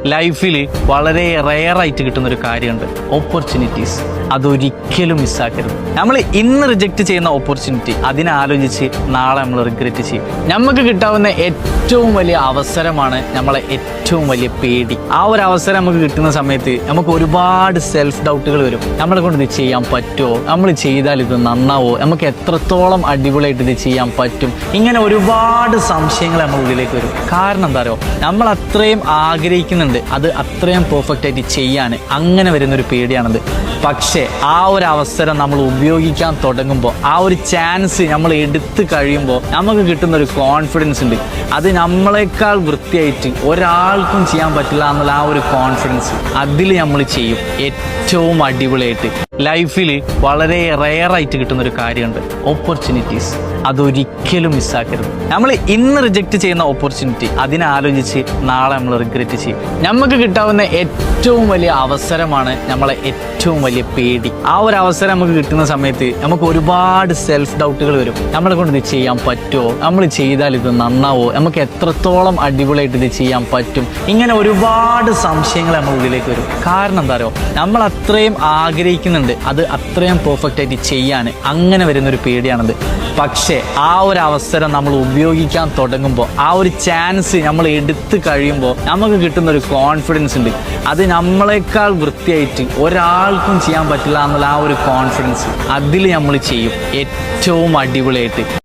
ലൈഫിൽ വളരെ റെയറായിട്ട് കിട്ടുന്നൊരു കാര്യമുണ്ട്, ഓപ്പർച്യൂണിറ്റീസ്. അതൊരിക്കലും മിസ്സാക്കരുത്. നമ്മൾ ഇന്ന് റിജക്റ്റ് ചെയ്യുന്ന ഓപ്പർച്യൂണിറ്റി അതിനാലോചിച്ച് നാളെ നമ്മൾ റിഗ്രറ്റ് ചെയ്യും. നമുക്ക് കിട്ടാവുന്ന ഏറ്റവും വലിയ അവസരമാണ് നമ്മളെ ഏറ്റവും വലിയ പേടി. ആ ഒരു അവസരം നമുക്ക് കിട്ടുന്ന സമയത്ത് നമുക്ക് ഒരുപാട് സെൽഫ് ഡൗട്ടുകൾ വരും. നമ്മളെ കൊണ്ട് ഇത് ചെയ്യാൻ പറ്റുമോ, നമ്മൾ ചെയ്താൽ ഇത് നന്നാവോ, നമുക്ക് എത്രത്തോളം അടിപൊളിയായിട്ട് ഇത് ചെയ്യാൻ പറ്റും, ഇങ്ങനെ ഒരുപാട് സംശയങ്ങൾ നമ്മുടെ ഉള്ളിലേക്ക് വരും. കാരണം എന്താ പറയുക, നമ്മൾ അത്രയും ആഗ്രഹിക്കുന്നുണ്ട് അത് അത്രയും പെർഫെക്റ്റ് ആയിട്ട് ചെയ്യാൻ. അങ്ങനെ വരുന്നൊരു പേടിയാണത്. പക്ഷേ ആ ഒരു അവസരം നമ്മൾ ഉപയോഗിക്കാൻ തുടങ്ങുമ്പോൾ, ആ ഒരു ചാൻസ് നമ്മൾ എടുത്ത് കഴിയുമ്പോൾ നമുക്ക് കിട്ടുന്ന ഒരു കോൺഫിഡൻസ് ഉണ്ട്. അത് നമ്മളെക്കാൾ വൃത്തിയായിട്ട് ഒരാൾക്കും ചെയ്യാൻ പറ്റില്ല എന്നുള്ള ആ ഒരു കോൺഫിഡൻസ് അതിൽ നമ്മൾ ചെയ്യും ഏറ്റവും അടിപൊളിയായിട്ട്. ലൈഫിൽ വളരെ റെയറായിട്ട് കിട്ടുന്നൊരു കാര്യമുണ്ട്, ഓപ്പർച്യൂണിറ്റീസ്. അതൊരിക്കലും മിസ്സാക്കരുത്. നമ്മൾ ഇന്ന് റിജക്റ്റ് ചെയ്യുന്ന ഓപ്പർച്യൂണിറ്റി അതിനാലോചിച്ച് നാളെ നമ്മൾ റിഗ്രറ്റ് ചെയ്യും. നമുക്ക് കിട്ടാവുന്ന ഏറ്റവും വലിയ അവസരമാണ് നമ്മളെ ഏറ്റവും വലിയ പേടി. ആ ഒരു അവസരം നമുക്ക് കിട്ടുന്ന സമയത്ത് നമുക്ക് ഒരുപാട് സെൽഫ് ഡൗട്ടുകൾ വരും. നമ്മളെ കൊണ്ട് ഇത് ചെയ്യാൻ പറ്റുമോ, നമ്മൾ ചെയ്താൽ ഇത് നന്നാവോ, നമുക്ക് എത്രത്തോളം അടിപൊളിയായിട്ട് ഇത് ചെയ്യാൻ പറ്റും, ഇങ്ങനെ ഒരുപാട് സംശയങ്ങൾ നമ്മുടെ ഉള്ളിലേക്ക് വരും. കാരണം എന്താ പറയുക, നമ്മൾ അത്രയും ആഗ്രഹിക്കുന്നുണ്ട് അത് അത്രയും പെർഫെക്റ്റ് ആയിട്ട് ചെയ്യാൻ. അങ്ങനെ വരുന്നൊരു പേടിയാണത്. പക്ഷേ ആ ഒരു അവസരം നമ്മൾ ഉപയോഗിക്കാൻ തുടങ്ങുമ്പോൾ, ആ ഒരു ചാൻസ് നമ്മൾ എടുത്ത് കഴിയുമ്പോൾ നമുക്ക് കിട്ടുന്ന ഒരു കോൺഫിഡൻസ് ഉണ്ട്. അത് നമ്മളെക്കാൾ വൃത്തിയായിട്ട് ഒരാൾക്കും ചെയ്യാൻ പറ്റില്ല എന്നുള്ള ആ ഒരു കോൺഫിഡൻസ് അതിൽ നമ്മൾ ചെയ്യും ഏറ്റവും അടിപൊളിയായിട്ട്.